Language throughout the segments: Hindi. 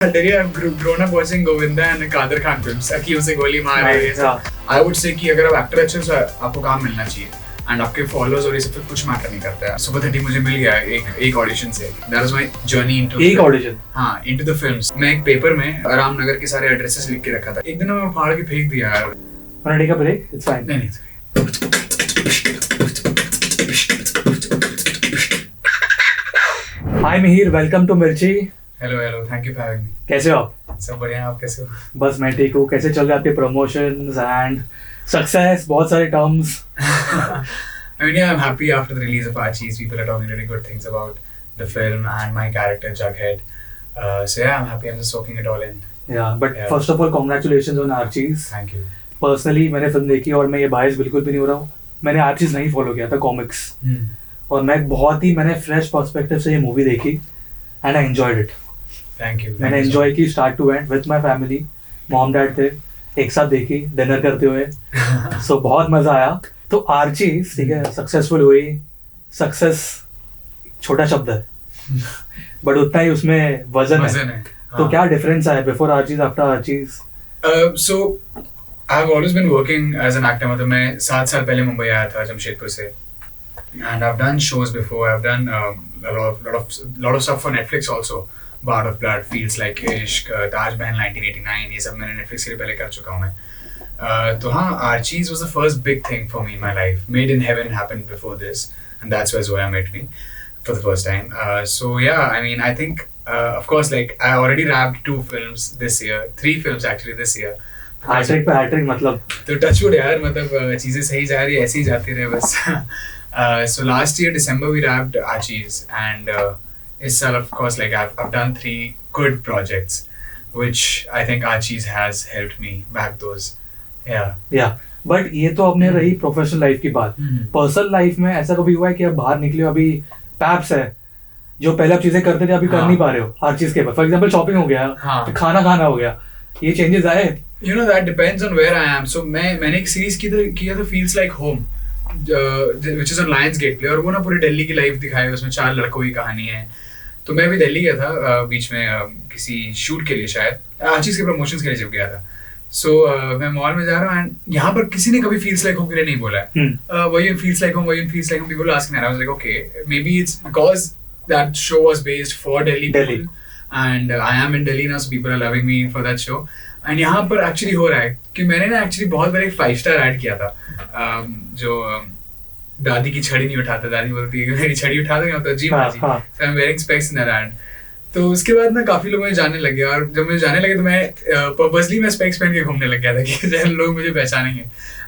I've grown up watching Govinda and Kader Khan films. अखियों से गोली मारे ये सब. I would say कि अगर आप एक्टर अच्छे हो आपको काम मिलना चाहिए. And आपके फॉलोअर्स और ये सब कुछ मैटर नहीं करता है. सुपर 30 मुझे मिल गया एक ऑडिशन से. That was my journey into एक ऑडिशन. हाँ, into the films. मैं एक पेपर में रामनगर के सारे एड्रेसेस लिख के रखा था. एक दिन मैं फाड़ के फेंक दिया यार. Wanna take a break? It's fine. नहीं. Hi Mihir, welcome to Mirchi. Hello thank you for having me. कैसे हो आप? सब बढ़िया हैं, आप कैसे हो? बस मैं ठीक हूँ. कैसे चल रहे हैं आपके प्रमोशंस एंड सक्सेस? बहुत सारे terms. I mean, yeah, I'm happy after the release of Archie's. People are talking really good things about the film and my character Jughead. So yeah, I'm happy. I'm just soaking it all in. Yeah, but first of all, congratulations on Archie's. Thank you. Personally, मैंने फिल्म देखी और मैं ये बायस बिल्कुल भी नहीं हो रहा हूँ. मैंने Archie's नहीं फॉलो किया था कॉमिक्स और मैंने फ्रेश पर्सपेक्टिव से ये मूवी देखी and I enjoyed it. Thank you. मैंने एंजॉय की start to end with my family. Mom dad थे, एक साथ देखी डिनर करते हुए. सो बहुत मजा आया. तो आर्चीज ठीक है, सक्सेसफुल हुई. सक्सेस छोटा शब्द है बट उतना ही उसमें वजन है. तो क्या डिफरेंस है before Archies after Archies? So I've always been working as an actor. मतलब मैं 7 साल पहले मुंबई आया था जमशेदपुर से. And I've done shows before. I've done lot of stuff for Netflix also. Bard of Blood, Feels Like Ishq, Taj Mahal 1989, ये सब मैंने Netflix के लिए पहले कर चुका हूँ मैं. तो हाँ, Archie's was the first big thing for me in my life. Made in Heaven happened before this, and that's where Zoya met me for the first time. So yeah, I mean, I think of course, like I already wrapped 2 films this year, 3 films actually this year. Hat trick पे हैट्रिक मतलब. तो टचवुड यार, मतलब चीजें सही जा रही है, ऐसे ही जाती रहे बस. So last year December we wrapped Archie's, and this year of course like I've done 3 good projects, which I think Archie's has helped me back those. Yeah. But ये तो अपने रही प्रोफेशनल लाइफ की बात. पर्सनल लाइफ में ऐसा कभी हुआ है कि आप बाहर निकले हो, अभी पैप्स है जो पहले आप चीजें करते थे अभी कर नहीं पा रहे हो आर्चीज के बाद? फॉर एग्जांपल शॉपिंग हो गया, खाना हो गया, ये चेंजेस आए? You know, that depends on where I am. So मैंने एक सीरीज किया था Feels Like Home, which is on Lionsgate Play, और वो ना पूरी दिल्ली की लाइफ दिखाई है. उसमें 4 लड़कों की कहानी है. तो मैं भी दिल्ली गया था बीच में किसी शूट के लिए, शायद आर्चीज के प्रमोशंस के लिए जब गया था. सो मैं मॉल में जा रहा हूँ एंड यहाँ पर किसी ने कभी फील्स लाइक होम के लिए नहीं बोला है. वही feels like home, people asking that. I was like okay, maybe it's because that show was based for Delhi and I am in Delhi now, so people are loving me for that show. And यहाँ पर एक्चुअली हो रहा है कि मैंने ना एक्चुअली बहुत बड़ा एक 5-स्टार ऐड किया था, जो दादी की छड़ी नहीं उठाता, दादी बोलती है कि मेरी छड़ी उठा दोगे तो जी बाजी. So I am wearing specs in that ad. तो उसके बाद ना काफी लोग मुझे जानने लगे, और जब मुझे जानने लगे तो मैं पर्पसली मैं स्पेक्स पहन के घूमने लग गया था कि लोग मुझे पहचानेंगे.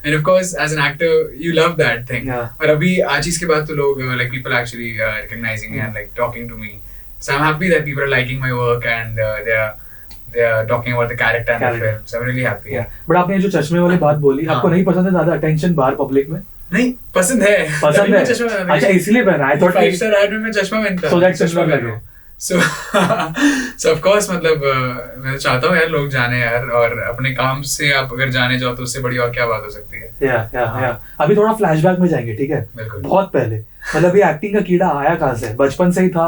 And of course as an actor you love that thing. और अभी आर्चीज के बाद तो लोग like people actually recognising and like talking to me. So I am happy that people are liking my work and they are talking about the character and the film. So I'm really happy. But आपने जो चश्मे वाली बात बोली, आपको नहीं पसंद है ज्यादा अटेंशन बाहर पब्लिक में? नहीं, पसंद है. अच्छा, इसलिए पहना है. 5-स्टार ऐड में मैं चश्मा पहनता हूं. So that चश्मा लगे. So of course मतलब मैं चाहता हूँ यार लोग जाने यार, और अपने काम से आप अगर जाने जाओ तो उससे बड़ी और क्या बात हो सकती है. या अभी थोड़ा फ्लैशबैक में जाएंगे, ठीक है? बहुत पहले, मतलब ये एक्टिंग का कीड़ा आया कहाँ से? बचपन से ही था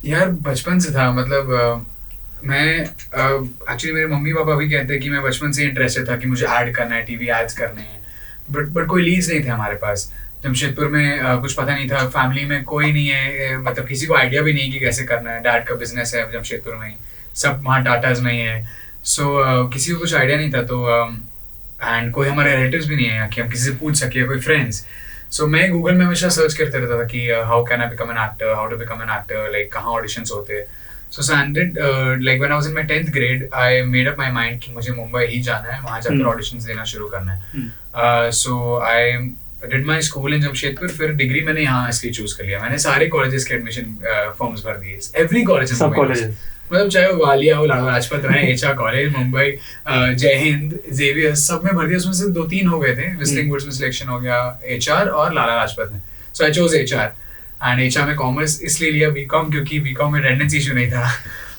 यार? बचपन से था. मतलब मैं एक्चुअली मेरे मम्मी पापा भी कहते हैं कि मैं बचपन से इंटरेस्टेड था कि मुझे ऐड करना है, टीवी एड्स करने हैं. बट कोई लीड्स नहीं थे हमारे पास. जमशेदपुर में कुछ पता नहीं था, फैमिली में कोई नहीं है, मतलब किसी को आइडिया भी नहीं कि कैसे करना है. डैड का बिजनेस है जमशेदपुर में ही, सब वहाँ टाटाज में ही है. सो किसी को कुछ आइडिया नहीं था. तो एंड कोई हमारे रिलेटिव्स भी नहीं है कि हम किसी से पूछ सके, कोई फ्रेंड्स. सो मैं गूगल में हमेशा सर्च करते रहता था कि how can I become an actor, how to become an actor, like कहाँ ऑडिशंस होते हैं. So Sandid, like when I was in my 10th grade, I made up my mind कि मुझे मुंबई ही जाना है, वहाँ जाकर auditions देना शुरू करना है. So I did my school in Jamshedpur. फिर डिग्री मैंने यहाँ इसलिए चूज कर लिया. मैंने सारे कॉलेजेस के एडमिशन फॉर्म्स भर दिए. एवरी कॉलेज, सब कॉलेजेस, मतलब चाहे वो वालिया हो, लाला लाजपत राय, एचआर कॉलेज मुंबई, जय हिंद, जेवियर, सब में भर दिया. उसमें से 2-3 हो गए थे. विस्लिंग वुड्स में सिलेक्शन हो गया एचआर और लाला लाजपत में. So I chose HR. And HR में कॉमर्स इसलिए लिया बीकॉम क्योंकि बीकॉम में अटेंडेंस इशू नहीं था.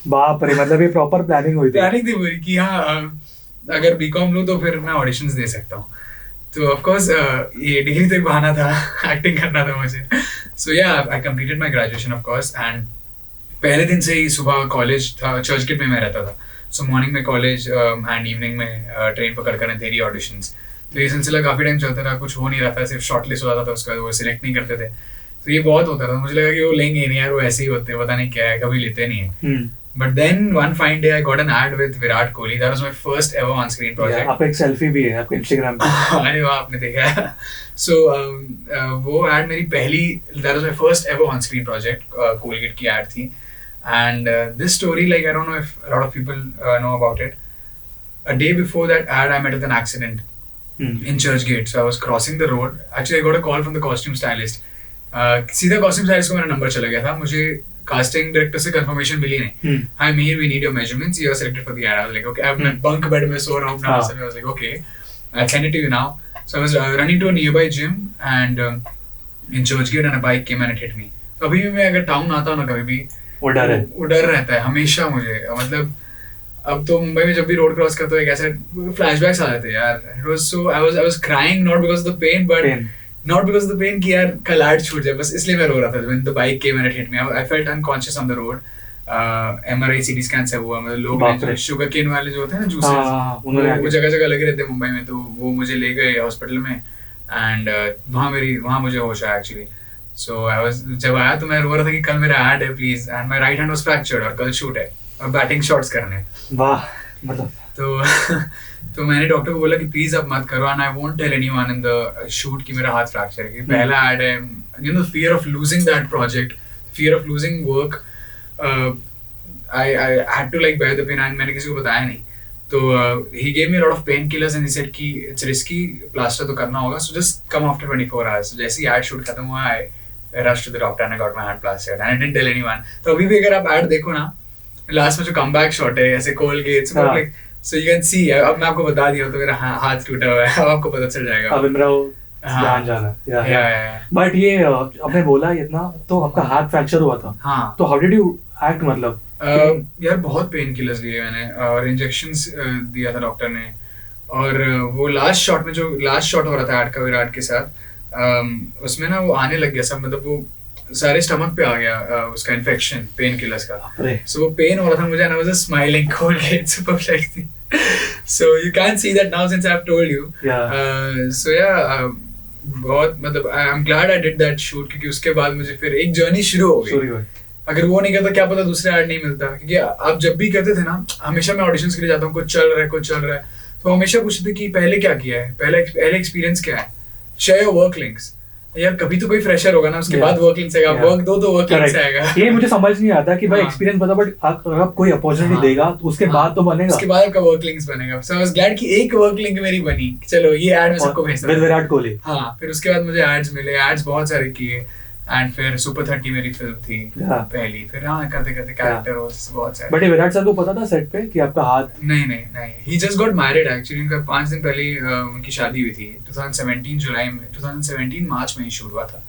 बाप रे, मतलब ये प्रॉपर प्लानिंग हुई थी? प्लानिंग थी पूरी कि हाँ अगर बीकॉम लूँ तो फिर मैं ऑडिशंस दे सकता हूँ. तो ऑफ कोर्स ये डिग्री तो एक बहाना था, एक्टिंग करना था मुझे. सो या I completed my graduation of course and पहले दिन से ही सुबह कॉलेज था, चर्च गेट में मैं रहता था, सो मॉर्निंग में कॉलेज एंड इवनिंग में ट्रेन पकड़ कर अंधेरी ऑडिशंस। तो ये सिलसिला काफ़ी टाइम चलता रहा, कुछ हो नहीं रहा था, सिर्फ शॉर्ट लिस्ट हो जाता था उसका, वो सिलेक्ट नहीं करते थे। तो ये बहुत होता था, मुझे लगा कि वो लेंगे नहीं यार, वो ऐसे ही होते हैं, पता नहीं क्या है, कभी लेते नहीं है। But then one fine day I got an ad with Virat Kohli. That was my first ever on-screen project. आपका एक सेल्फी भी है आपके Instagram पे। अरे वाह, आपने देखा है। So वो ad मेरी पहली, that was my first ever on-screen project. Colgate की ad थी, and this story, like I don't know if a lot of people know about it. A day before that ad, I met with an accident in Churchgate. So I was crossing the road. Actually, I got a call from the costume stylist. सीधा costume stylist को मेरा नंबर चला गया था, मुझे कास्टिंग डायरेक्टर से कंफर्मेशन मिली नहीं। Hi Mir, we need your measurements, you are selected for the ad. I was like okay, I मैं बंक बेड में सो रहा हूं अपना, I was like okay, I send it to you now. So I was running to a nearby gym and in Churchgate and a bike came and it hit me. तो अभी भी मैं अगर टाउन आता हूं ना, कभी भी वो डर रहता है हमेशा मुझे। मतलब अब तो मुंबई में जब भी रोड क्रॉस करता हूं, एक ऐसे फ्लैशबैक्स आ जाते हैं यार। It was so, I was crying not because of the pain, but not because of the pain कि यार कल आर्ट छूट जाए, बस इसलिए मैं रो रहा था। when the bike came and it hit me, I felt unconscious on the road. MRI CT scan से हुआ, मतलब लोग शुगर केन वाले जो होते हैं ना जूसेस, वो जगह जगह लगे रहते हैं मुंबई में, तो वो मुझे ले गए हॉस्पिटल में एंड वहाँ मुझे होश आया एक्चुअली। सो आई वाज, जब आया तो मैं रो रहा था कि कल मेरा एड है please, and my right hand was fractured और कल शूट है और बैटिंग शॉट्स करने। वाह, मतलब तो मैंने डॉक्टर को बोला कि प्लीज अब मत करो, and I won't tell anyone in the shoot कि मेरा हाथ फ्रैक्चर है, पहला एड है, you know, fear of losing that project, fear of losing work. I had to like bear the pain, and मैंने किसी को बताया नहीं। तो he gave me lot of pain killers and he said कि इट्स रिस्की, प्लास्टर तो करना होगा, so just come after 24 hours. जैसे ही एड शूट खत्म हुआ, I rushed to the doctor and I got my hand plastered and I didn't tell anyone. तो अभी भी अगर आप एड देखो ना, लास्ट में जो कमबैक शॉट है ऐसे Colgate, like so you can see, अब मैं आपको बता दिया तो मेरा हाथ टूटा हुआ है, अब आपको पता चल जाएगा। अब मेरा ध्यान जाना है। बट ये आपने बोला इतना, तो आपका हाथ फ्रैक्चर हुआ था, हाँ, तो हाउ डिड यू एक्ट? मतलब यार बहुत पेन किलर्स लिए मैंने और इंजेक्शंस दिया था डॉक्टर ने, और वो लास्ट शॉट में, जो लास्ट शॉट हो रहा था एड का विराट के साथ, उसमें ना वो आने लग गया सब, मतलब वो सारे स्टमक पे आ गया उसका इन्फेक्शन पेन किलर्स का। सो वो पेन हो रहा था मुझे, and I was just smiling, Colgate super fresh थी। So you can see that now since I have told you. So yeah बहुत, मतलब I am glad I did that shoot, क्योंकि उसके बाद मुझे फिर एक जर्नी शुरू हो गई। अगर वो नहीं करता क्या पता दूसरे ऐड नहीं मिलता, क्योंकि आप जब भी करते थे ना, हमेशा मैं ऑडिशंस के लिए जाता हूँ, कुछ चल रहा है, तो हमेशा पूछते थे कि पहले क्या किया है, पहले एक्सपीरियंस क्या है, शेयर योर वर्क लिंक्स। यार कभी तो कोई फ्रेशर होगा ना, उसके बाद वर्क लिंक्स आएगा, वर्क दो तो वर्क लिंक्स आएगा। ये मुझे समझ नहीं आता कि भाई एक्सपीरियंस बता, बट अगर आप कोई अपॉर्चुनिटी देगा तो उसके बाद तो बनेगा, उसके बाद आपका वर्क लिंक्स बनेगा। सो आई वाज ग्लैड कि एक वर्क लिंक मेरी बनी, चलो ये ऐड में सबको भेज दूं, विराट कोहली। हाँ, फिर उसके बाद मुझे एड्स मिले, एड्स बहुत सारे किए, एंड फिर सुपर 30 मेरी फिल्म थी पहली, फिर हाँ करते करते कैरेक्टर रोल्स बहुत सारे। बट विराट सर को पता था सेट पे कि आपका हाथ? नहीं, ही जस्ट गॉट मैरिड एक्चुअली। उनका 5 दिन पहले उनकी शादी हुई थी, 2017 जुलाई में, 2017 मार्च में ही शूट हुआ था।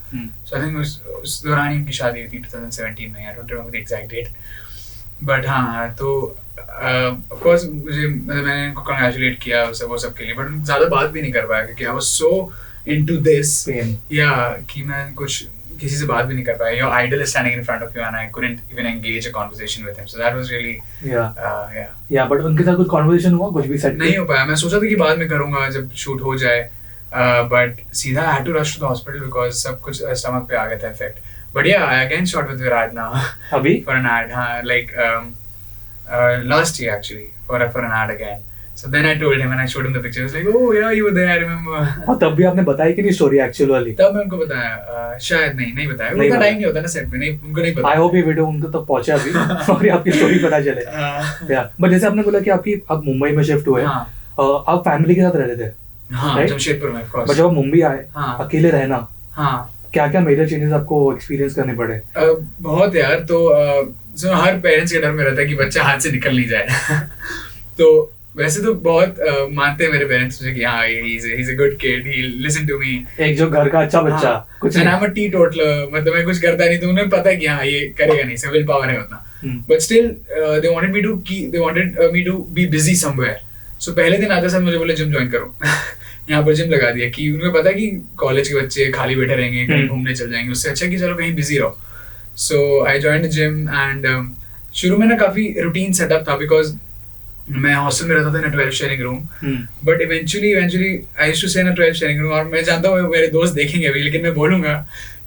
सो आई थिंक उस दौरान ही उनकी शादी हुई थी 2017 में, I don't remember the exact date. But हाँ, तो ऑफ कोर्स मुझे, मैंने उनको कांग्रेचुलेट किया वो सब के लिए, बट ज्यादा बात भी नहीं कर पाया क्योंकि I was so into this, या कि मैं कुछ किसी से बात भी नहीं कर पाया। Your idol is standing in front of you and I couldn't even engage a conversation with him, so that was really yeah but उनके साथ कुछ कन्वर्सेशन हुआ, कुछ भी सेट नहीं हो पाया। मैं सोचा था कि बाद में करूंगा जब शूट हो जाए, बट सीधा I had to rush to the hospital because सब कुछ स्टमक पे आ गया था effect. But yeah I again shot with Virat now अभी फॉर एन एड, हाँ, like last year actually for an ad again. So then I told him and I showed him the picture. He was like, "Oh yeah, you were there, I remember." और तब भी आपने बताया कि नहीं स्टोरी एक्चुअल वाली? तब मैं उनको बताया, शायद नहीं बताया, उनका टाइम नहीं होता ना सेट पे, नहीं, उनको नहीं पता। I hope ये वीडियो उनको तक पहुंचा अभी और आपकी स्टोरी पता चले। या बट जैसे आपने बोला कि आप मुंबई में शिफ्ट हुए, आप फैमिली के साथ रहते थे, हाँ, जमशेदपुर में, ऑफ कोर्स। बट जब आप मुंबई आए, अकेले रहना, हाँ, क्या मेजर चेंजेस आपको एक्सपीरियंस करने पड़े? बहुत यार। तो हर पेरेंट्स के डर में रहता है कि बच्चा हाथ से निकल नहीं जाए। तो वैसे तो बहुत मानते हैं मेरे पेरेंट्स मुझे कि हाँ, he is a good kid, he listen to me, एक जो घर का अच्छा बच्चा, कुछ नहीं, आई एम अ टीटोटलर, मतलब मैं कुछ करता नहीं, तो उन्हें पता है कि हाँ ये करेगा नहीं, विल पावर है उतना। But still they wanted me to be busy somewhere. So पहले दिन आते साथ मुझे बोले जिम ज्वाइन करो। यहाँ पर जिम लगा दिया कि उन्हें पता है कि कॉलेज के बच्चे खाली बैठे रहेंगे, कहीं घूमने चल जाएंगे, उससे अच्छा कि चलो कहीं बिजी रहो। So I joined the gym and शुरू में ना काफ़ी रूटीन सेटअप था बिकॉज मैं हॉस्टल में रहता था in 12 sharing room but eventually I used to stay in 12 sharing room और मैं जानता हूँ मेरे दोस्त देखेंगे अभी लेकिन मैं बोलूंगा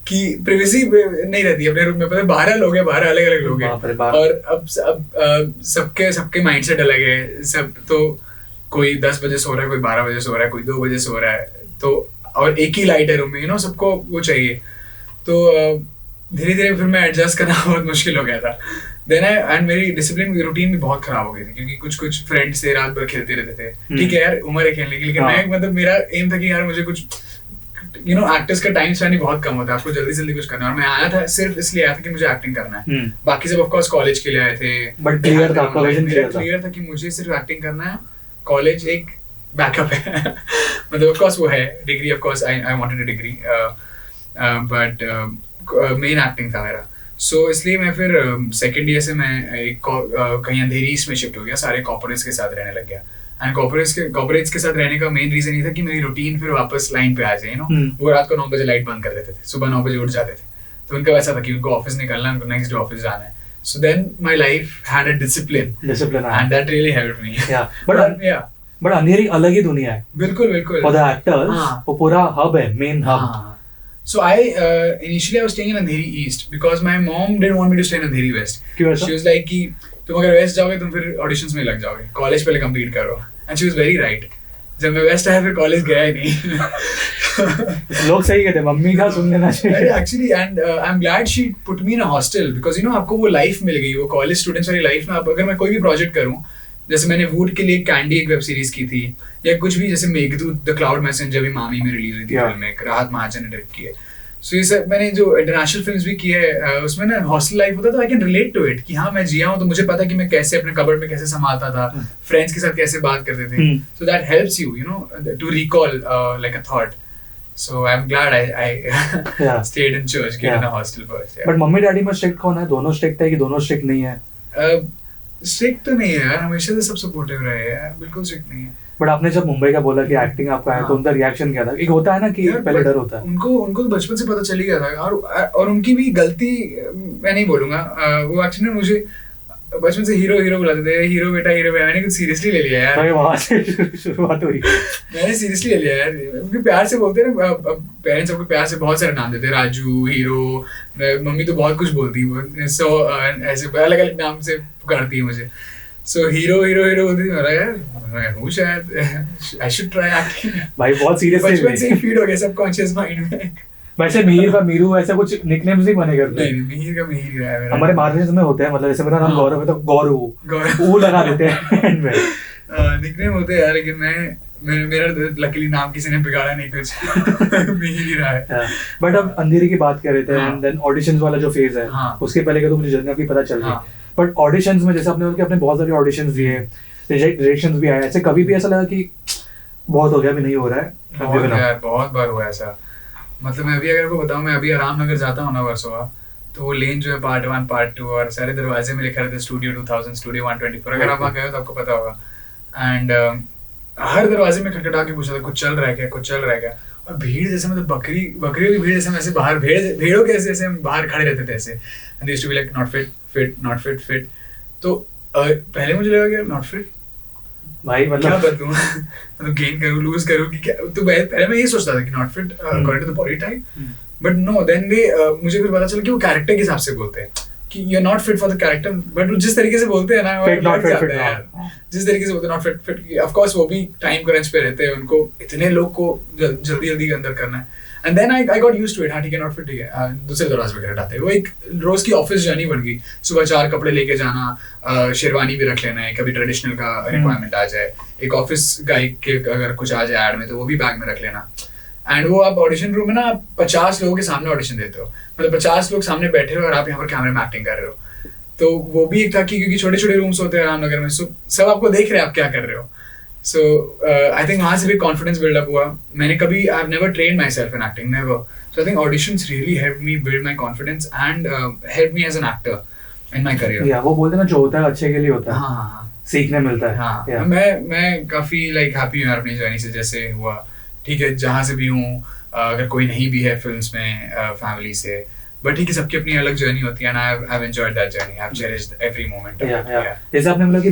कि प्रिवेसी नहीं रहती अपने रूम में, पता है 12 लोग हैं, 12 अलग अलग लोग हैं और अब सबके माइंडसेट अलग है सब, तो कोई 10 बजे सो रहा है, कोई 12 बजे सो रहा है, कोई 2 बजे सो रहा है, तो और एक ही लाइट है रूम में, सबको वो चाहिए, तो धीरे धीरे फिर मैं एडजस्ट करना बहुत मुश्किल हो गया था। देन एंड मेरी डिसिप्लिन रूटीन भी बहुत खराब हो गई थी क्योंकि कुछ फ्रेंड्स थे रात भर खेलते रहते थे, ठीक है यार उम्र है खेलने की, लेकिन मैं मतलब मेरा एम था कि यार मुझे कुछ एक्टर्स का टाइम स्पेंड बहुत कम होता है, आपको जल्दी जल्दी कुछ करना है, और मैं आया था सिर्फ इसलिए आया था कि मुझे एक्टिंग करना है, बाकी सब ऑफ कोर्स कॉलेज के लिए आए थे, बट क्लियर था कि मुझे सिर्फ एक्टिंग करना है, कॉलेज एक बैकअप है मतलब ऑफ कोर्स वो है degree, of course I wanted a degree but main acting था मेरा। सो इसलिए मैं फिर सेकेंड ईयर से मैं एक कहीं अंधेरी ईस्ट में शिफ्ट हो गया, सारे कॉर्पोरेट्स के साथ रहने लग गया, एंड कॉर्पोरेट्स के साथ रहने का मेन रीजन ये था कि मेरी रूटीन फिर वापस लाइन पे आ जाए, वो रात को 9 बजे लाइट बंद कर देते थे, सुबह 9 बजे उठ जाते थे, तो उनका वैसा था कि उनको ऑफिस निकलना है, उनको नेक्स्ट डे ऑफिस जाना है, so then my life had a discipline and that really helped me. But Andheri अलग ही दुनिया है, बिल्कुल फॉर द एक्टर्स वो पूरा हब है, main hub. So initially I was staying in Andheri East because my mom didn't want me to stay in Andheri West. She was like कि तुम अगर वेस्ट जाओगे तुम फिर ऑडिशंस में लग जाओगे, कॉलेज पहले कंप्लीट करो, and she was very right. जब मैं वेस्ट आया फिर कॉलेज गया ही नहीं लोग सही कहते हैं, मम्मी का सुन लेना चाहिए actually, and I am glad she put me in a hostel because आपको वो लाइफ मिल गई, वो कॉलेज स्टूडेंट्स वाली लाइफ में। अगर मैं कोई भी प्रोजेक्ट करूँ, जैसे मैंने वुड के लिए कैंडी एक वेब सीरीज की थी, या कुछ भी जैसे मेघदूत द क्लाउड मैसेंजर भी मामी में रिलीज हुई थी फिल्म में, राहत महाजन ने डायरेक्ट की है। सो ये सब मैंने जो इंटरनेशनल फिल्म्स भी की है उसमें ना हॉस्टल लाइफ होता, तो I can relate to it कि हाँ मैं जिया हूँ, तो मुझे पता कि मैं कैसे अपने कबर्ड में कैसे संभालता था, फ्रेंड्स के साथ कैसे बात करते थे, so that helps you to recall like a thought. So I am glad I stayed in Churchgate in a hostel first. But mummy daddy में स्ट्रिक्ट कौन है? दोनों स्ट्रिक्ट है कि दोनों स्ट्रिक्ट नहीं है? स्ट्रिक्ट तो नहीं है यार, हमेशा से सब सपोर्टिव रहे हैं, बिल्कुल स्ट्रिक्ट नहीं है। बट आपने जब मुंबई का बोला कि एक्टिंग आपका है, तो उनका रिएक्शन क्या था? एक होता है ना कि पहले डर होता है, उनको तो बचपन से पता चल ही गया था, और उनकी भी गलती मैं नहीं बोलूंगा, वो एक्चुअली मुझे बचपन से हीरो बुलाते थे, हीरो बेटा, मैंने कुछ सीरियसली ले लिया यार, वहां से शुरुआत हुई। मैंने सीरियसली ले लिया यार, उनके प्यार से बोलते हैं ना, पेरेंट्स सबको प्यार से बहुत सारे नाम देते हैं, राजू, हीरो, मम्मी तो बहुत कुछ बोलती है, सो ऐसे अलग अलग नाम से पुकारती है मुझे। सो हीरो बोलती थी, यार मैं हूँ शायद, आई शुड ट्राई एक्टिंग। भाई बहुत सीरियस बचपन से ही फीड हो गया सबकॉन्शियस माइंड में। वैसे मिहिर का मीरू ऐसा कुछ निकनेम्स नहीं बने करते? नहीं, मिहिर का मिहिर ही रहा है मेरा। हमारे महाराष्ट्र में होते हैं, मतलब जैसे मेरा नाम गौरव है तो गौरव वो लगा देते हैं एंड में निकनेम होते हैं यार, लेकिन मेरा लकीली नाम किसी ने बिगाड़ा नहीं कुछ मिहिर ही रहा है। बट अब अंधेरी की बात कर रहे थे, एंड देन ऑडिशंस वाला जो फेज है, उसके पहले का तो मुझे जर्नी की पता चल गई, बट ऑडिशंस में जैसे आपने बहुत सारे ऑडिशंस दिए, रिजेक्शंस भी आए, ऐसे कभी भी ऐसा लगा कि बहुत हो गया, अभी नहीं हो रहा है? बहुत बार हुआ ऐसा, मतलब मैं अभी अगर को बताऊं, मैं अभी आरामनगर जाता हूँ ना वर्सोवा, तो वो लेन जो है पार्ट 1 पार्ट 2 और सारे दरवाजे में लिखा रहता है स्टूडियो 2000 स्टूडियो 124, अगर आप वहाँ गए हो तो आपको पता होगा, एंड हर दरवाजे में खटखटा के पूछा था कुछ चल रहा है क्या, और भीड़ जैसे मतलब बकरियों की भीड़ जैसे हम ऐसे बाहर भेड़ों के ऐसे बाहर खड़े रहते थे ऐसे, and they used to be like not fit, तो पहले मुझे लगा कि नॉट फिट भाई मतलब क्या बदलूं मतलब गेन करूं लूज करूं कि क्या, तो पहले मैं ये सोचता था कि not fit according to the body type, but no, then they मुझे फिर पता चला कि वो कैरेक्टर के हिसाब से बोलते हैं कि you are not fit for the character, but जिस तरीके से बोलते हैं ना, जिस तरीके से बोलते हैं नॉट फिट, ऑफ कोर्स वो भी टाइम क्रंच पे रहते हैं, उनको इतने लोग को जल्दी अंदर करना है, and then I got used to it. हाँ ठीक है, नॉट फिट, ठीक है, दूसरे दरवाजे पे हटाते हैं, वो एक रोज की ऑफिस जर्नी बन गई, सुबह 4 कपड़े लेके जाना, शेरवानी भी रख लेना है, कभी ट्रेडिशनल का रिक्वायरमेंट आ जाए, एक ऑफिस गाय के अगर कुछ आ जाए एड में तो वो भी बैग में रख लेना, एंड वो आप ऑडिशन रूम में ना 50 लोगों के सामने ऑडिशन देते हो, मतलब 50 लोग सामने बैठे हो और आप यहाँ पर कैमरे में एक्टिंग कर रहे हो, तो वो भी एक था कि क्योंकि छोटे छोटे रूम्स होते हैं रामनगर में, सब आपको देख रहे हैं आप क्या कर रहे हो, सो आई थिंक वहाँ से भी कॉन्फिडेंस बिल्डअप हुआ। मैंने कभी I have never trained myself in acting, never, so I think auditions really helped me build my confidence and help me as an actor in my career. Yeah वो बोलते हैं ना, जो होता है अच्छे के लिए होता है, हाँ, सीखने मिलता है। हाँ, मैं काफी लाइक हैप्पी हूँ अपनी जर्नी से, जैसे हुआ, ठीक है, जहाँ से भी हूँ, अगर कोई नहीं भी है फिल्म्स में फैमिली से, बट ठीक है, सबकी अपनी अलग जर्नी होती है, and I have enjoyed that journey, I have cherished every moment. जैसे आपने बोला कि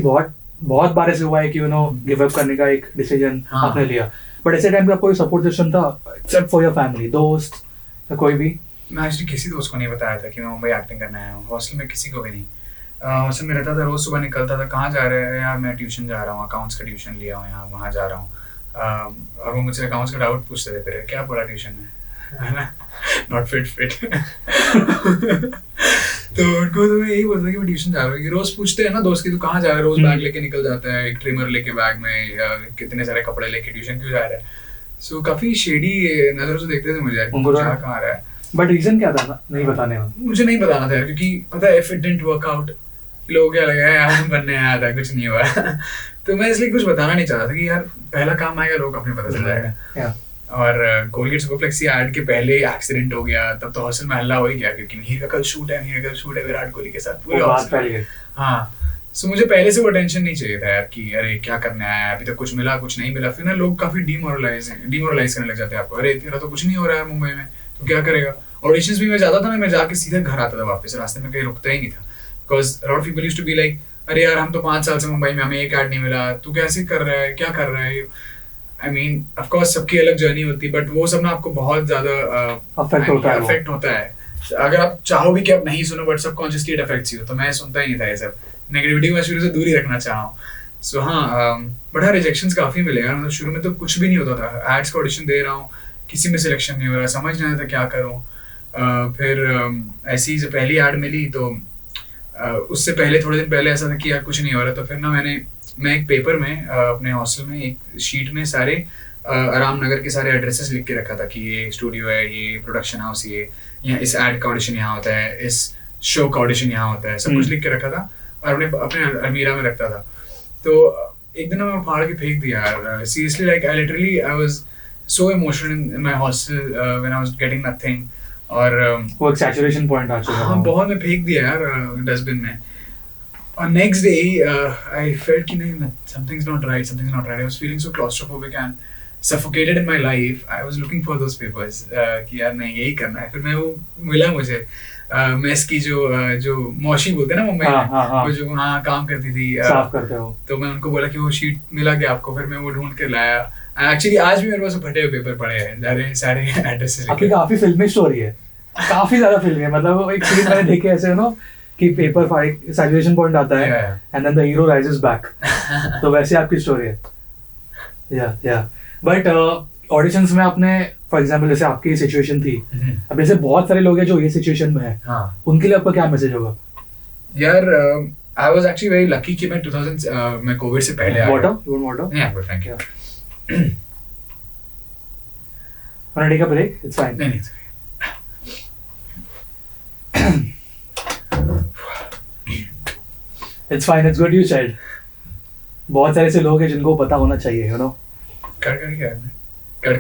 बहुत बार ऐसे हुआ है कि गिव अप करने का एक डिसीजन आपने लिया, बट ऐसे टाइम पे आपको सपोर्ट सिस्टम था एक्सेप्ट फॉर योर फैमिली, दोस्त या कोई भी? मैं एक्चुअली किसी दोस्त को नहीं बताया था कि मैं मुंबई एक्टिंग करने आया हूँ, हॉस्टल में किसी को भी नहीं। हॉस्टल में रहता था, रोज सुबह निकलता था, कहाँ जा रहे हैं यार, मैं ट्यूशन जा रहा हूँ, अकाउंट्स का ट्यूशन लिया हूँ यहाँ वहाँ जा रहा हूँ। और वो मुझसे अकाउंट्स का डाउट पूछते थे, फिर क्या पढ़ा ट्यूशन में, है ना, नॉट फिट। तो उनको तो मैं यही बोलता कि मैं ट्यूशन जा रहा हूँ। रोज पूछते हैं ना दोस्त की तू कहाँ जा रहा है, रोज बैग लेके निकल जाता है, एक ट्रिमर लेके बैग में, कितने सारे कपड़े लेके ट्यूशन क्यों जा रहा है। सो काफी शेडी नजरों से देखते थे मुझे यार, कहाँ रहा है। बट रीजन क्या था नहीं बताने में? मुझे नहीं बताना था यार, क्योंकि पता है if it didn't work out, लोगों क्या लगा यार बनने आया था कुछ नहीं हुआ। तो मैं इसलिए कुछ बताना नहीं चाहता था कि यार पहला काम आएगा लोग अपने पता चल जाएगा। और कोलगेट सुपरफ्लेक्सी ऐड के पहले एक्सीडेंट हो गया, तब तो हॉस्टल में हल्ला हो ही गया, क्योंकि मीर का कल शूट है विराट कोहली के साथ पूरे हॉस्टल। हाँ, सो मुझे पहले से वो टेंशन नहीं चाहिए था यार कि अरे क्या करने आया है, अभी तक कुछ मिला कुछ नहीं मिला। फिर ना लोग काफी डिमोरलाइज करने लग जाते हैं आपको, अरे तेरा तो कुछ नहीं हो रहा है मुंबई में, तो क्या करेगा। ऑडिशंस भी मैं जाता था ना, मैं जाके सीधे घर आता था वापस, रास्ते में कहीं रुकता ही नहीं था, because lot of people used to be like अरे यार हम तो 5 साल से मुंबई में, हमें एक ऐड नहीं मिला, तू कैसे कर रहा है, क्या कर रहा है। आई मीन ऑफ कोर्स सबकी अलग जर्नी होती है, बट वो सब ना आपको बहुत ज्यादा अफेक्ट होता है। अगर आप चाहो भी कि आप नहीं सुनो, but subconsciously it affects you. तो मैं सुनता ही नहीं था ये सब नेगेटिविटी को, मैं शुरू से दूर ही रखना चाहा हूँ। सो हाँ, बट हाँ रिजेक्शंस काफी मिले यार, मतलब शुरू में तो कुछ भी नहीं होता था, एड्स का ऑडिशन दे रहा हूँ, किसी में सिलेक्शन नहीं हो रहा, समझ नहीं आता क्या करूँ। फिर ऐसी जो पहली ऐड मिली, तो उससे पहले थोड़े दिन पहले ऐसा था कि यार कुछ नहीं हो रहा, तो फिर ना मैं एक पेपर में अपने हॉस्टल में एक शीट में सारे आराम नगर के सारे एड्रेसेस लिख के रखा था कि ये स्टूडियो है, ये प्रोडक्शन हाउस, ये यहाँ इस ऐड का ऑडिशन यहाँ होता है, इस शो का ऑडिशन यहाँ होता है, सब कुछ लिख के रखा था और अपने अलमीरा में रखता था। तो एक दिन मैं फाड़ के फेंक दिया यार, seriously, like I literally I was so emotional in my hostel when I was getting nothing. और वो एक सैचुरेशन पॉइंट आ चुका। हाँ, बहुत मैं फेंक दिया यार डस्टबिन में। और नेक्स्ट डे आई फेल्ट कि नहीं, something's not right. I was feeling so claustrophobic and suffocated in my life. I was looking for those papers कि यार नहीं यही करना है। फिर मैं वो मिला मुझे मेस की जो मौसी बोलते हैं ना मुंबई में, वो जो वहाँ काम करती थी, साफ करते हो, तो मैं उनको बोला कि वो शीट मिला क्या आपको। फिर मैं वो ढूंढ के लाया। एक्चुअली आज भी मेरे पास फटे हुए पेपर पड़े हैं, सारे एड्रेसेस। आपकी काफी फिल्मी स्टोरी है, काफी ज्यादा फिल्मी है। मतलब एक सीन मैंने देखे ऐसे कि पेपर फाइट सैचुरेशन पॉइंट आता है and then the hero rises back, तो वैसे आपकी स्टोरी है। या बट ऑडिशंस में आपने फॉर एग्जांपल जैसे आपकी सिचुएशन थी, अब जैसे बहुत सारे लोग हैं जो ये सिचुएशन में है, उनके लिए आपका क्या मैसेज होगा? यार I was actually very lucky कि मैं 2000 मैं कोविड से पहले आ गया। Water? Yeah, but thank you. Wanna take a break? It's fine. नहीं, It's fine. It's good you said. बहुत सारे ऐसे लोग हैं जिनको पता होना चाहिए, you know. कट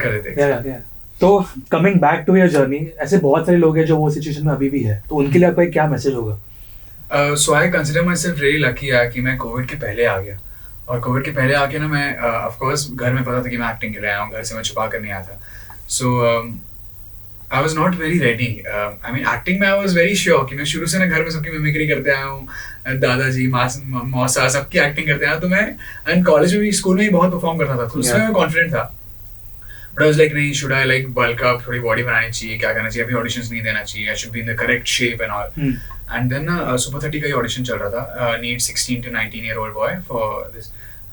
कर देते हैं। Yeah. तो coming back to your journey, ऐसे बहुत सारे लोग हैं जो वो सिचुएशन में अभी भी है, तो उनके लिए आपका क्या मैसेज होगा? So I consider myself really lucky यार कि मैं कोविड के पहले आ गया। और कोविड के पहले आके ना मैं ऑफ कोर्स घर में पता था कि मैं एक्टिंग के लिए आया हूँ, घर से मैं छुपा कर नहीं आया था। So I was not very ready. I mean acting में आई वाज वेरी श्योर कि मैं शुरू से ना घर में सबकी मिमिक्री करते आया हूँ, दादाजी मौसा सबकी एक्टिंग करते आया। तो मैं एंड कॉलेज में भी, स्कूल में भी बहुत परफॉर्म करता था, तो उसमें मैं कॉन्फिडेंट था। बट आई वाज लाइक नहीं, should I like bulk up, थोड़ी बॉडी बनानी चाहिए, क्या करना चाहिए, अभी ऑडिशंस नहीं देना चाहिए, I should be in the correct shape and all. And then super 30 का ही ऑडिशन चल रहा था, need 16 to 19 year old boy for this.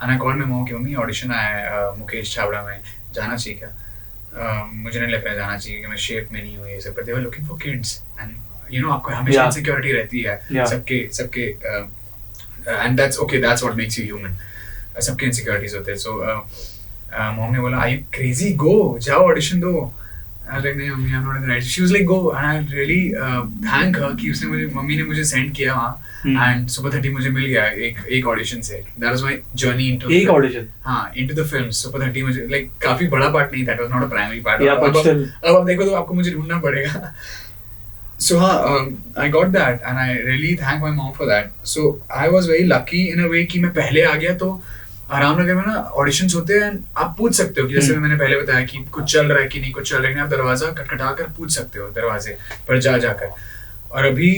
And I called my mom कि मम्मी ऑडिशन आया है मुकेश छाबड़ा में, जाना चाहिए क्या? मुझे नहीं लगता जाना चाहिए कि मैं शेप में नहीं हूँ ये सब। But they were looking for kids and you know आपको हमेशा इनसिक्योरिटी रहती है सबके and that's okay, that's what makes you human. सबके इनसिक्योरिटीज होते हैं। सो मॉम ने बोला आई यू क्रेजी, गो जाओ ऑडिशन दो। I was like, नहीं mummy, I'm not in the right. She was like, go, and I really thank her कि मम्मी ने मुझे सेंड किया वहाँ, and सुपर 30 मुझे मिल गया एक ऑडिशन से। That was my journey into एक ऑडिशन, हाँ, into the films। सुपर 30 मुझे like काफी बड़ा पार्ट नहीं था, it was not a primary part। Yeah, but still, अब देखो तो आपको मुझे ढूंढना पड़ेगा। So हाँ, I got that, and I really thank my mom for that. So I was very lucky in a way कि मैं पहले आ गया, तो रामनगर में ना ऑडिशंस होते हैं and आप पूछ सकते हो कि जैसे मैंने पहले बताया कि कुछ चल रहा है कि नहीं कुछ चल रहा है कि नहीं, आप दरवाजा खटखटा कर पूछ सकते हो दरवाजे पर जाकर। और अभी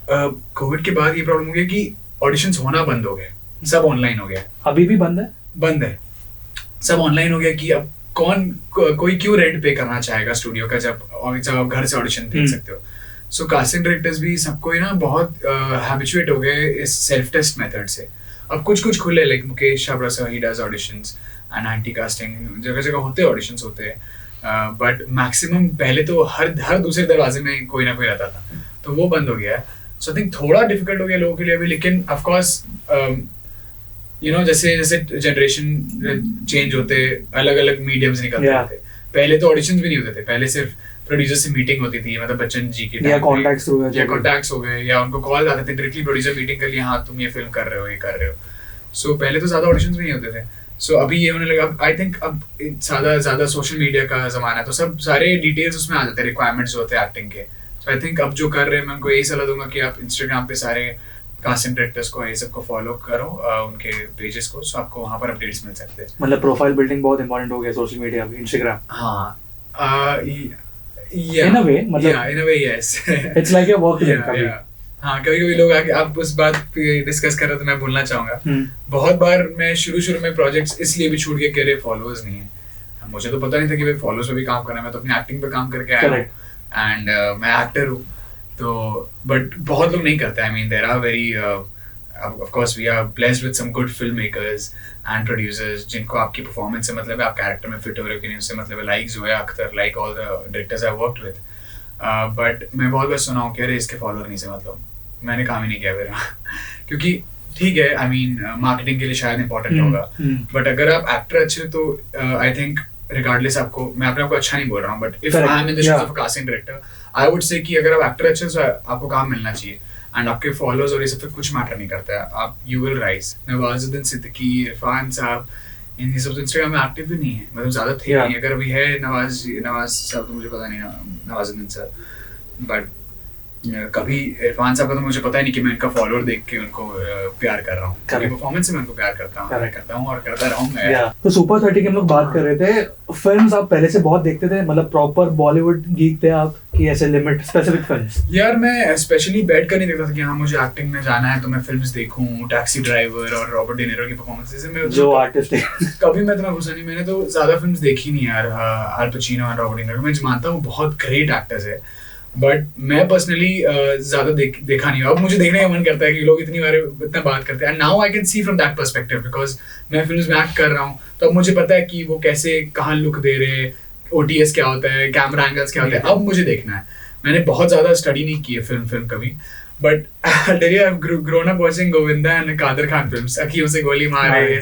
कोविड के बाद ये प्रॉब्लम हो गया कि ऑडिशंस होना बंद हो गए, सब ऑनलाइन हो गया। अभी भी बंद है सब ऑनलाइन हो गया कि अब कोई क्यों रेंट पे करना चाहेगा स्टूडियो का जब आप घर से ऑडिशन देख सकते हो। सो कास्टिंग डायरेक्टर्स भी सबको ना बहुत हैबिचुएट हो गए इस सेल्फ टेस्ट मेथड से। अब कुछ खुले like Mukesh Chhabra sir he does auditions and anti casting, जगह जगह होते ऑडिशंस होते हैं, बट मैक्सिमम पहले तो हर दूसरे दरवाजे में कोई ना कोई रहता था, तो वो बंद हो गया है। सो आई थिंक थोड़ा डिफिकल्ट हो गया लोगों के लिए अभी, लेकिन ऑफ कोर्स जैसे जनरेशन चेंज होते अलग अलग मीडियम्स निकलते थे। पहले तो ऑडिशंस भी नहीं होते थे, पहले सिर्फ प्रोड्यूसर से मीटिंग होती थी, मतलब बच्चन जी की या कॉन्टैक्ट्स हो गए या उनको कॉल आते थे डायरेक्टली, प्रोड्यूसर मीटिंग कर लिया, हाँ तुम ये फिल्म कर रहे हो, ये कर रहे हो। सो पहले तो ज्यादा ऑडिशंस भी नहीं होते थे। सो अभी ये होने लगा, आई थिंक अब ज्यादा सोशल मीडिया का जमाना है, तो सब सारे डिटेल्स उसमें आ जाते हैं, रिक्वायरमेंट्स होते हैं एक्टिंग के। सो आई थिंक अब जो कर रहे हैं मैं उनको यही सलाह दूंगा कि आप इंस्टाग्राम पे सारे कास्टिंग डायरेक्टर्स को ये सबको फॉलो करो, उनके पेजेस को, सो आपको वहाँ पर अपडेट्स मिल सकते हैं। मतलब प्रोफाइल बिल्डिंग बहुत इंपॉर्टेंट हो गया सोशल मीडिया में, इंस्टाग्राम। हाँ in a way, मतलब in a way yes it's like a work link कभी। हाँ कभी लोग आके आप उस बात पे डिस्कस कर रहे हो तो मैं बोलना चाहूंगा, बहुत बार मैं शुरू में प्रोजेक्ट्स इसलिए भी छूट गए कि अरे फॉलोअर्स नहीं है। मुझे तो पता नहीं था कि भाई फॉलोअर्स पे भी काम करना है, मैं तो अपनी एक्टिंग पे काम करके आया हूँ एंड मैं एक्टर हूँ, तो बट बहुत लोग नहीं करते। I mean there are very of course we are blessed with some good filmmakers and producers जिनको आपकी परफॉर्मेंस से मतलब है, आप कैरेक्टर में फिट हो रहे हो कि नहीं उससे मतलब है, like Zoya Akhtar, like all the directors I worked with. But मैं बहुत बार सुना हूँ कि अरे इसके फॉलोअर नहीं से मतलब मैंने काम ही नहीं किया मेरा क्योंकि ठीक है आई मीन मार्केटिंग के लिए शायद इंपॉर्टेंट होगा, बट अगर आप एक्टर अच्छे तो आई थिंक रिगार्डलेस आपको, मैं अपने आपको अच्छा नहीं बोल रहा हूँ, but if I am in the shoes of a casting director I would say कि अगर आप एक्टर अच्छे तो आपको काम मिलना चाहिए एंड आपके फॉलोअर्स और ये सब पे कुछ मैटर नहीं करता है, आप you will rise. Nawazuddin Siddiqui, Irfan साहब, इन सब इंस्टाग्राम में एक्टिव भी नहीं है, मतलब ज़्यादा थे नहीं, अगर अभी है नवाज साहब तो मुझे पता नहीं, नवाजुद्दीन सर, बट कभी इरफान साहब का तो मुझे पता ही नहीं कि मैं इनका फॉलोअर देख के उनको प्यार कर रहा हूँ, परफॉर्मेंस से मैं उनको प्यार करता हूँ और करता रहूँगा। तो सुपर 30 की हम लोग बात कर रहे थे, फिल्म्स आप पहले से बहुत देखते थे, मतलब प्रॉपर बॉलीवुड गीक थे आप कि ऐसे लिमिट स्पेसिफिक फिल्म्स? यार मैं स्पेशली बैठ कर नहीं देखता था कि हाँ मुझे एक्टिंग में जाना है तो मैं फिल्म्स देखूं, टैक्सी ड्राइवर और रॉबर्ट डी नीरो की परफॉर्मेंसेस में जो आर्टिस्ट है कभी मैं इतना घुसा नहीं, मैंने तो ज्यादा फिल्म्स देखी नहीं यार। अल पचिनो और रॉबर्ट डी नीरो मैं मानता हूँ बहुत ग्रेट एक्टर्स है, बट मैं पर्सनली ज्यादा देखा नहीं। अब मुझे देखने का मन करता है कि लोग इतना बात करते हैं, and now I can see from that perspective because मैं फिल्म्स में एक्ट कर रहा हूँ, तो अब मुझे पता है कि वो कैसे कहाँ लुक दे रहे, OTS क्या होता है, कैमरा एंगल्स क्या होता है, अब मुझे देखना है। मैंने बहुत ज्यादा स्टडी नहीं की है फिल्म कभी, but I have grown up watching Govinda and Kader Khan films, अखियों से गोली मारे,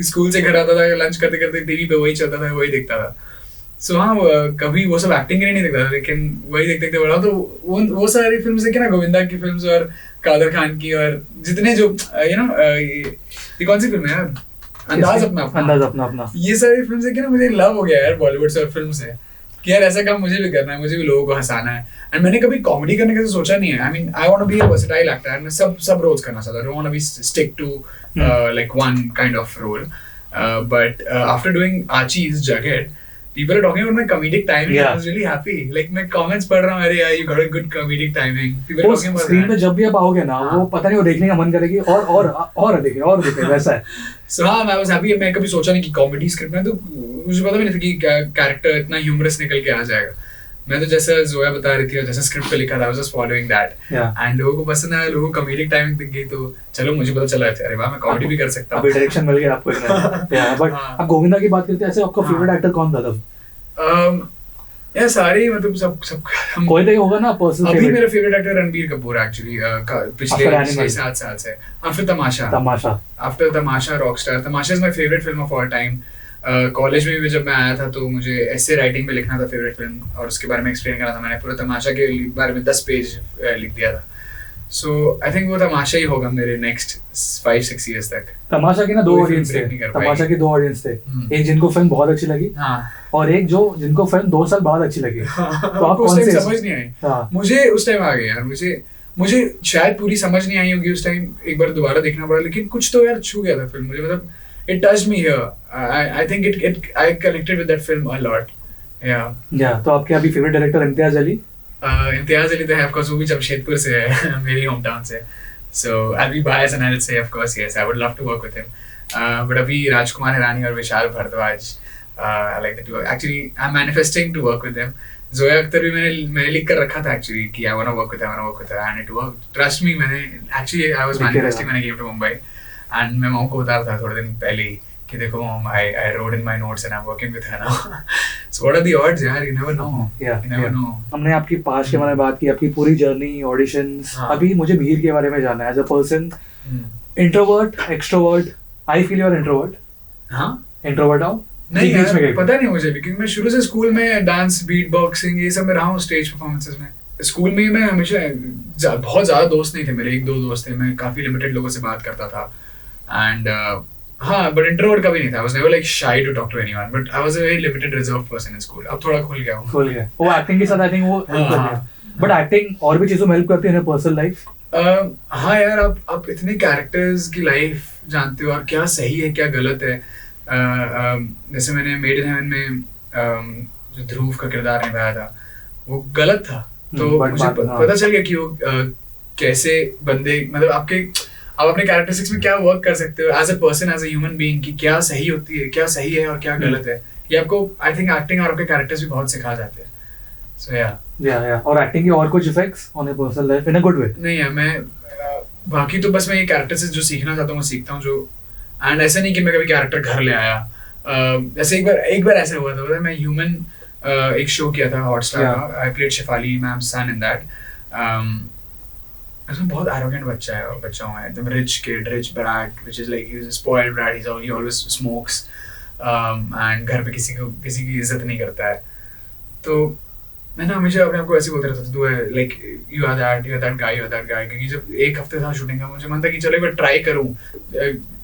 स्कूल से घर आता था, लंच करते करते टीवी पे वही चलता था, वही देखता था। सो हाँ कभी वो सब एक्टिंग के लिए नहीं देखता था, लेकिन वही देखते बड़ा, तो वो सारी फिल्म्स देखे ना, गोविंदा की फिल्म्स और कादर खान की, और जितने जो यू नो ये कौन सी फिल्म है यार, अंदाज अपना, ये सारी फिल्म्स देखे ना, मुझे लव हो गया यार बॉलीवुड से और फिल्म से कि यार ऐसा काम मुझे भी करना है, मुझे भी लोगों को हंसाना है। एंड मैंने कभी कॉमेडी करने का तो सोचा नहीं है। I mean I want to be a versatile actor and मैं सब रोल्स करना चाहता हूं, I don't want to be stick to like one kind of role, but after doing आचीज जगेट people are talking about my comedic timing. I was really happy. Like मैं comments पढ़ रहा हूँ, अरे यार you got a good comedic timing. People are talking about screen पे जब भी आप आओगे ना, वो पता नहीं वो देखने का मन करेगी और देखे वैसा है। So हाँ मैं was happy, मैं कभी सोचा नहीं कि कॉमेडी स्क्रिप्ट में, तो मुझे पता भी नहीं था कि कैरेक्टर इतना ह्यूमरस निकल के आ जाएगा। मैं तो जैसा जोया बता रही थी और जैसा स्क्रिप्ट पे लिखा था, I was just following that. And लोगों को पसंद आया, लोगों को कॉमेडिक टाइमिंग दिख गई, तो चलो मुझे पता चला अरे वाह मैं कॉमेडी भी कर सकता हूँ। अभी डायरेक्शन मिल गया आपको इसमें। बट आप गोविंदा की बात करते हैं, ऐसे आपका फेवरेट एक्टर कौन था तब? यार सारे मतलब सब कोई तो होगा ना पर्सनल। अभी मेरा favourite actor Ranbir Kapoor actually, पिछले 6-7 साल से। After Tamasha Rockstar, Tamasha is my favourite film of all time. College में भी जब मैं आया था तो मुझे ऐसे राइटिंग में लिखना था फेवरेट फिल्म, और उसके बारे में एक्सप्लेन करना था, मैंने पूरा तमाशा के बारे में 10 पेज लिख दिया था। सो आई थिंक वो तमाशा ही होगा मेरे नेक्स्ट 5-6 इयर्स तक। तमाशा की ना दो ऑडियंस थे, एक जिनको फिल्म बहुत अच्छी लगी और एक जिनको फिल्म 2 साल बाद अच्छी लगी। तो आप कौन से? समझ नहीं आई मुझे उस टाइम, आ गया यार मुझे शायद पूरी समझ नहीं आई होगी उस टाइम, एक बार दोबारा देखना पड़ा, लेकिन कुछ तो यार छू गया था फिल्म मुझे, मतलब it touched me here. I think I connected with that film a lot. Yeah. तो आपके अभी फेवरेट डायरेक्टर इम्तियाज अली? इम्तियाज अली तो है, of course, वो भी जमशेदपुर से है, मेरी होम टाउन से. So I'll be biased and I'll say, of course, yes, I would love to work with him. But अभी राजकुमार हिरानी और Vishal Bhardwaj, I like the two. Actually, I'm manifesting to work with them. Zoya Akhtar भी मैंने लिख कर रखा था actually कि I wanna work with her, and it worked. Trust me, actually I was manifesting when I came to Mumbai, and मैं मॉम को बता रहा था थोड़े दिन पहले ही कि देखो mom, I wrote in my notes and I'm working with her now. So what are the odds यार, you never know. You never know. हमने आपकी पास्ट के बारे में बात की, आपकी पूरी जर्नी, ऑडिशंस. अभी मुझे मीर के बारे में जानना है. As a person, introvert, extrovert? I feel you are introvert. हाँ, इंट्रोवर्ट आओ? नहीं यार, पता नहीं मुझे भी, क्योंकि मैं शुरू से स्कूल में डांस, बीट बॉक्सिंग, ये सब में रहा हूँ, स्टेज परफॉर्मेंसेस में. स्कूल में मैं हमेशा बहुत ज्यादा दोस्त नहीं थे मेरे, 1-2 दोस्त थे. मैं काफी लिमिटेड लोगों से बात करता था. एंड हाँ, बट इंट्रोवर्ट कभी नहीं था. I was never like shy to talk to anyone, but I was a very limited reserved person in school. अब थोड़ा खुल गया. वो एक्टिंग के साथ आई थिंक वो हेल्प करती है. बट एक्टिंग और भी चीजों में हेल्प करती है ना पर्सनल लाइफ? हाँ यार, आप इतने कैरेक्टर्स की लाइफ जानते हो और क्या सही है क्या गलत है. जैसे मैंने मेड इन हेवन में जो ध्रुव का किरदार निभाया था, वो गलत था. तो मुझे पता चल गया कि वो कैसे बंदे, मतलब आप अपने कैरेक्टरिस्टिक्स में क्या वर्क कर सकते हो as a person, as a human being, कि क्या सही होती है, क्या सही है और क्या गलत है. ये आपको आई थिंक एक्टिंग और आपके कैरेक्टर्स भी बहुत सिखा जाते हैं. सो या और एक्टिंग के और कुछ effects on your personal life in a good way? नहीं है, मैं बाकी तो बस मैं ये कैरेक्टर्स जो सीखना चाहता हूँ वो सीखता हूँ. जो एंड ऐसा नहीं कि मैं कभी कैरेक्टर घर ले आया. जैसे एक बार ऐसा हुआ था, मैं ह्यूमन एक शो किया था हॉटस्टार का. I played Shefali ma'am's son in that. उसमें बहुत एरोगेंट बच्चा हूँ, एकदम rich kid, rich brat, which is like he is a spoiled brat. He always smokes and घर पे किसी की इज्जत नहीं करता है. तो मैंने हमेशा अपने आप को ऐसे बोलते रहता था, तू है like you are that guy. क्योंकि जब एक हफ्ते था शूटिंग का, मुझे मन था कि चलो एक बार ट्राई करूं,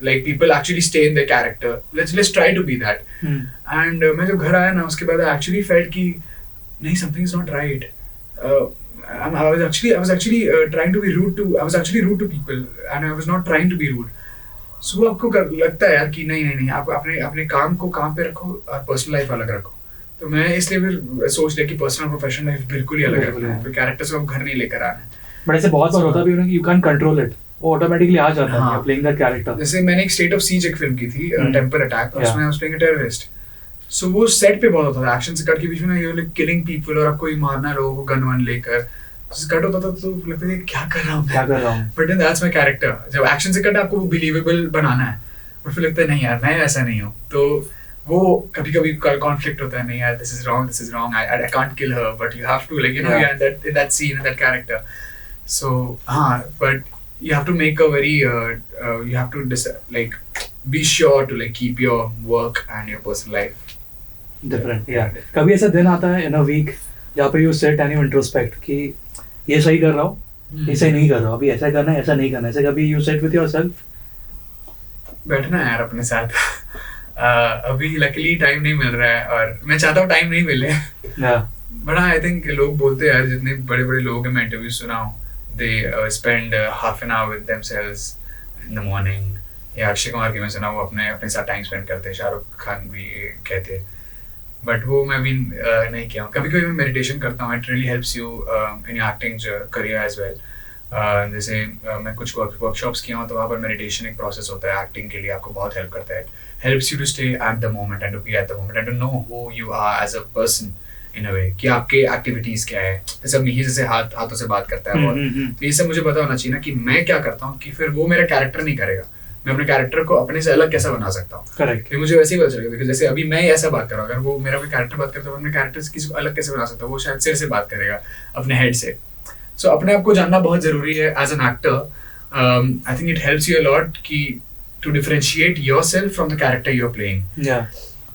like people actually stay in the character, let's try to be that. And मैं जब घर आया ना, उसके बाद आई एक्चुअली फेल्ट कि नहीं, something is not right. I was actually trying to be rude to. I was actually rude to people, and I was not trying to be rude. So वो आपको लगता है यार कि नहीं, आप अपने काम को काम पे रखो और पर्सनल लाइफ अलग रखो. तो मैं इसलिए फिर सोच लिया कि पर्सनल प्रोफेशनल लाइफ बिल्कुल ही अलग रखना है. कैरेक्टर्स को घर नहीं लेकर आना है. बट ऐसे बहुत बार होता भी है कि यू कैन कंट्रोल इट, वो ऑटोमेटिकली आ जाता है प्लेइंग दैट कैरेक्टर. जैसे मैंने एक स्टेट ऑफ सीज एक फिल्म की थी, टेम्पर अटैक, उसमें I was playing a terrorist. So वो सेट पे बहुत होता था, एक्शन से कट के बीच में यू लाइक किलिंग पीपल और आपको ही मारना है लोगों को गन वन लेकर. कट होता था तो लगता था क्या कर रहा हूँ. But then that's my character. जब एक्शन से कट आपको बिलीवेबल बनाना है, और फिर लगता है नहीं यार, मैं ऐसा नहीं हूँ. तो वो कभी-कभी कॉन्फ्लिक्ट होता है, नहीं यार, this is wrong, I can't kill her, but you have to like, you know, you are in that scene, in that character. So हाँ, but you have to make a very you have to like be sure to like keep your work and your personal life different. कभी ऐसा दिन आता है in a week जहाँ पे you sit and you introspect कि ये सही कर रहा हूँ, ये सही नहीं कर रहा हूँ, अभी ऐसा करना है, ऐसा नहीं करना है. ऐसे कभी you sit with yourself? बैठना है यार अपने साथ. अभी लकीली टाइम नहीं मिल रहा है, और मैं चाहता हूँ टाइम नहीं मिले. बट आई थिंक लोग बोलते हैं यार, जितने बड़े बड़े लोग हैं मैं इंटरव्यू सुना हूँ, they spend half an hour with themselves in the morning. या अक्षय कुमार की मैं सुना, वो अपने साथ टाइम स्पेंड करते हैं. शाहरुख खान भी कहते हैं, बट वो मैं भी नहीं किया हूँ. कभी कभी मैं मेडिटेशन करता हूँ. It really helps you in your acting career as well. जैसे मैं कुछ वर्कशॉप्स किया हूँ, तो वहाँ पर मेडिटेशन एक प्रोसेस होता है एक्टिंग के लिए, आपको बहुत हेल्प करता है. Helps you to stay at the moment and to be at the moment and to know who you are as a person in a way, कि आपके एक्टिविटीज क्या है. जैसे अब जैसे हाथों से बात करता है, तो ये सब मुझे पता होना चाहिए ना कि मैं क्या करता हूँ, कि फिर वो मेरा कैरेक्टर नहीं करेगा. मैं अपने कैरेक्टर को अपने से अलग कैसा बना सकता हूँ. करेक्ट. कि मुझे वैसे ही पता चलेगा. देखो जैसे अभी मैं ऐसा बात कर रहा हूँ, अगर वो मेरा कोई कैरेक्टर बात करता है, अपने कैरेक्टर से किसी को अलग कैसे बना सकता है. वो शायद सिर से बात करेगा, अपने हेड से. सो अपने आप को जानना बहुत जरूरी है as an actor. I think it helps you a lot कि to differentiate yourself from the character you are playing.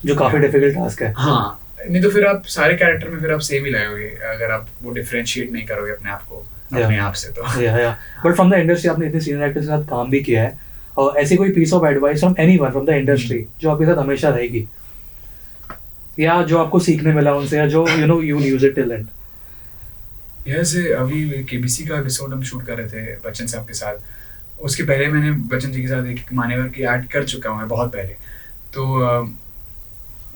जो काफी डिफिकल्ट टास्क है. हाँ, नहीं तो फिर आप सारे कैरेक्टर में फिर आप सेम ही लगोगे अगर आप वो डिफरेंशिएट नहीं करोगे अपने आप को अपने आप से. तो बट फ्रॉम द इंडस्ट्री आपने इतने सीनियर एक्टर्स के साथ काम भी किया है, और ऐसी कोई piece of advice from anyone from the industry जो आपके साथ हमेशा रहेगी, या जो आपको सीखने मिला उनसे, या जो you know you use it till and? जैसे अभी केबीसी का एपिसोड हम शूट कर रहे थे बच्चन साहब के साथ, उसके पहले मैंने बच्चन जी के साथ एक मान्यवर की ऐड कर चुका हूँ बहुत पहले। तो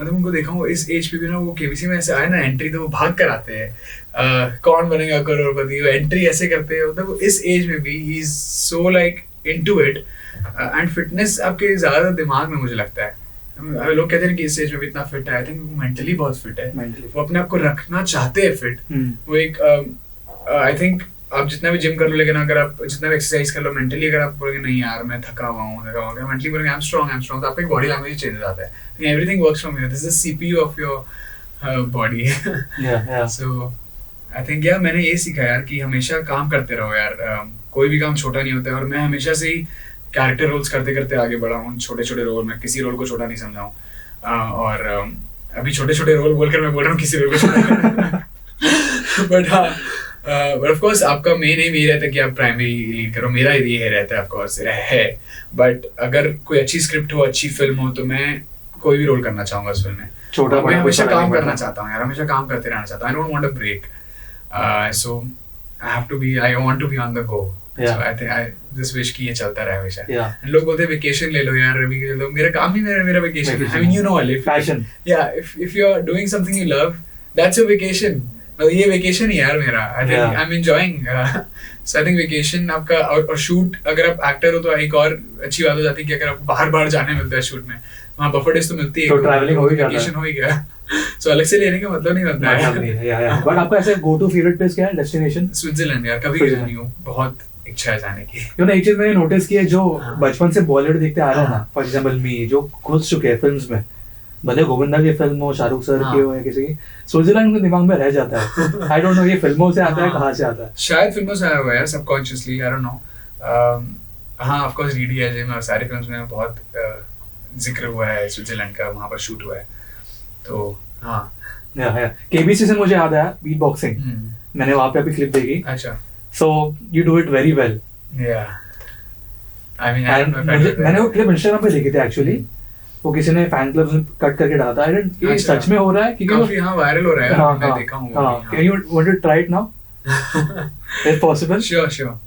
मतलब उनको देखा हूँ इस एज पे भी ना, वो केबीसी में ऐसे आए ना एंट्री, तो वो भाग कर आते हैं कौन बनेगा करोड़पति, वो एंट्री ऐसे करते हैं। मतलब इस एज में भी he is so like into it. And fitness आपके ज़्यादा दिमाग में मुझे लगता है। लोग कहते हैं कि इस एज में भी इतना फिट है, आई थिंक वो मेंटली बहुत फिट है। वो अपने आप को रखना चाहते हैं फिट। वो एक आई थिंक आप जितना भी जिम कर लो, लेकिन अगर आप जितना भी एक्सरसाइज कर लो, मेंटली अगर आप बोलोगे नहीं यार मैं थका हुआ हूँ, मेंटली बोलोगे आई एम स्ट्रॉन्ग, तो आपका बॉडी लैंग्वेज चेंज हो जाता है। Everything works from here, this is CPU of your body. So I think यार मैंने ये सीखा यार कि हमेशा काम करते रहो यार। कोई भी काम छोटा नहीं होता है, और मैं हमेशा से ही कैरेक्टर रोल्स करते करते आगे बढ़ा हूँ। छोटे छोटे रोल में किसी रोल को छोटा नहीं समझा हूँ। और अभी छोटे छोटे रोल बोलकर मैं बोल रहा हूँ किसी रोल को छोटा बट हाँ, बट ऑफ कोर्स आपका मेन एम ये रहता है कि आप प्राइमरी लीड करो। मेरा ये रहता है ऑफ कोर्स है। बट अगर कोई अच्छी स्क्रिप्ट हो, अच्छी फिल्म हो, तो मैं कोई भी रोल करना चाहूंगा उस फिल्म में। छोटा मैं हमेशा काम करना चाहता हूँ यार, हमेशा काम करते रहना चाहता हूँ। I don't want a break, so I want to be on the go. So I think I just wish कि ये चलता रहे हमेशा। लोग बोलते हैं वेकेशन ले लो यार, अभी ले लो। मेरा काम ही मेरा वेकेशन है। I mean you know I live passion। Yeah, if you are doing something you love, that's your vacation। मतलब ये वेकेशन ही यार मेरा। I think I'm enjoying। So I think vacation आपका, और शूट, अगर आप एक्टर हो तो एक और अच्छी बात हो जाती है कि अगर आपको बाहर जाने मिलता है शूट में, वहाँ बफर डेज तो मिलती है, तो ट्रैवलिंग हो ही जाता है, वेकेशन हो ही गया। So अलग से लेने का मतलब नहीं बनता है। बट आपका ऐसे गो टू फेवरेट प्लेस क्या है, डेस्टिनेशन? स्विट्जरलैंड यार, कभी गया नहीं हूँ, बहुत इच्छा है जाने की। क्यों ना, एक चीज मैंने नोटिस की है, जो बचपन से बॉलीवुड देखते आ रहे हैं ना, फॉर एग्जांपल मी, जो घुस चुके हैं फिल्म्स में, भले गोविंदा की फिल्म हो, शाहरुख सर की हो या किसी की, स्विट्जरलैंड उनके दिमाग में रह जाता है। आई डोंट नो ये फिल्मों से आता है, कहाँ से आता है? शायद फिल्मों से आया हुआ है सबकॉन्शियसली, आई डोंट नो। हाँ ऑफ कोर्स डीडीएलजे में और सारी फिल्म्स में बहुत जिक्र हुआ है स्विट्जरलैंड का, वहाँ पर शूट हुआ है। तो हाँ केबीसी से मुझे याद आया बीट बॉक्सिंग, मैंने वहाँ पे अभी क्लिप देखी। अच्छा। So you do it very well. Yeah. I mean, मैंने वो क्लिप इंस्टाग्राम पे देखी थी एक्चुअली। वो किसी ने फैन क्लब में कट करके डाला था। ये सच में हो रहा है? काफी हाँ वायरल हो रहा है। हाँ, मैं देखा हूँ। Can you want to try it now? If possible. Sure.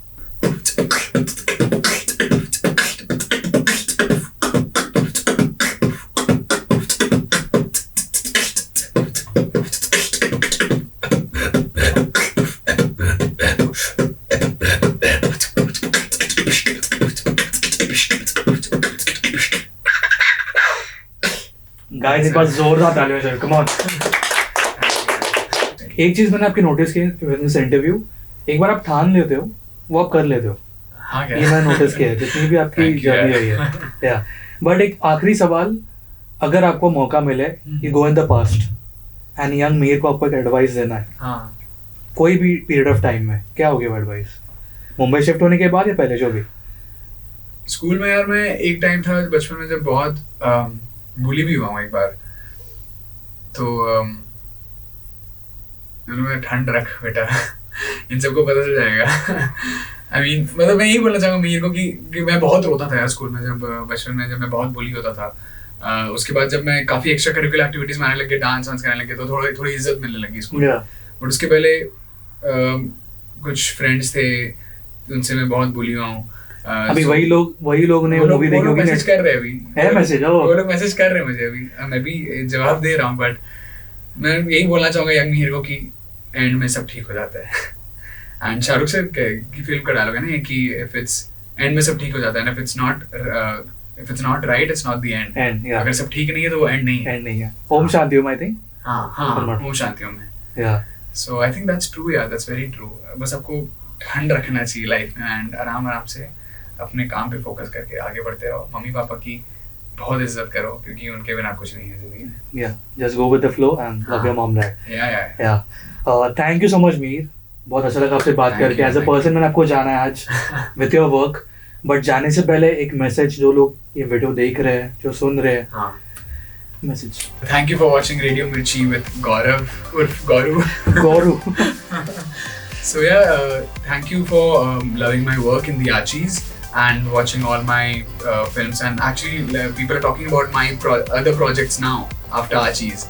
Guys एक बार जोरदार तालियां चाहिए, कम ऑन। एक चीज मैंने आपकी नोटिस की इन दिस इंटरव्यू, एक बार आप ठान लेते हो वो आप कर लेते हो। हाँ, ये मैंने नोटिस किया है जितनी भी आपकी जर्नी रही है। या बट एक आखिरी सवाल, अगर आपको मौका मिले कि go in the past and young Meer को आपको एक एडवाइस देना है, हाँ, कोई भी पीरियड ऑफ टाइम में, क्या होगी वो एडवाइस? मुंबई शिफ्ट होने के बाद या पहले जो भी? स्कूल में यार मैं एक टाइम था बचपन में जब बहुत बुली भी हुआ हूँ एक बार। तो ठंड रख बेटा इन सबको पता चल जाएगा। I mean, मतलब मैं यही बोलना चाहूँगा मीर को कि मैं बहुत रोता था यार स्कूल में, जब बचपन में जब मैं बहुत बुली होता था। उसके बाद जब मैं काफ़ी एक्स्ट्रा करिकुलर एक्टिविटीज़ में आने लगे, डांस वांस करने लगे, तो थोड़ी इज्जत मिलने लगी स्कूल में। बट उसके पहले कुछ फ्रेंड्स थे उनसे मैं बहुत बुली हुआ हूँ। अभी वही लोग ने मूवी देखी होगी, मैसेज कर रहे हैं अभी, है मैसेज, वो लोग मैसेज कर रहे हैं मुझे अभी, मैं भी जवाब दे रहा हूँ। बट मैं यही बोलना चाहूँगा यंग मीर को कि एंड में सब ठीक हो जाता है। एंड शाहरुख सर की फिल्म का डायलॉग है ना कि इफ इट्स एंड में सब ठीक हो जाता है, if it's not right it's not the end. अगर सब ठीक नहीं है तो वो एंड नहीं है। Om Shanti Om, I think. हाँ ओम शांति ओम में। सो आई थिंक दैट्स ट्रू यार, दैट्स वेरी ट्रू। बस आपको ठंड रखना चाहिए लाइफ में एंड आराम से अपने काम पे फोकस करके आगे बढ़ते रहो। मम्मी पापा की बहुत इज्जत करो क्योंकि उनके बिना कुछ नहीं है जिंदगी में। या just go with the flow and love your mom dad. या thank you so much Meer, बहुत अच्छा लगा आपसे बात करके। एज अ पर्सन मैंने आपको जाना है आज विथ योर वर्क, बट जाने से पहले एक मैसेज, जो लोग ये वीडियो देख रहे हैं, जो सुन रहे हैं, message. Thank you for watching radio मिर्ची विद गौरव उर्फ Gauru. So yeah, thank you for loving my work in the Archies and watching all my films, and actually people are talking about my other projects now after Archies.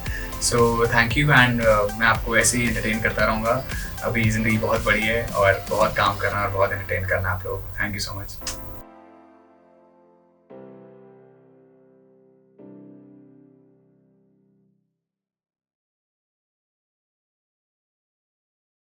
So thank you and मैं आपको ऐसे ही entertain करता रहूँगा। अभी ज़िंदगी बहुत बड़ी है और बहुत काम करना और बहुत entertain करना आप लोग। Thank you so much.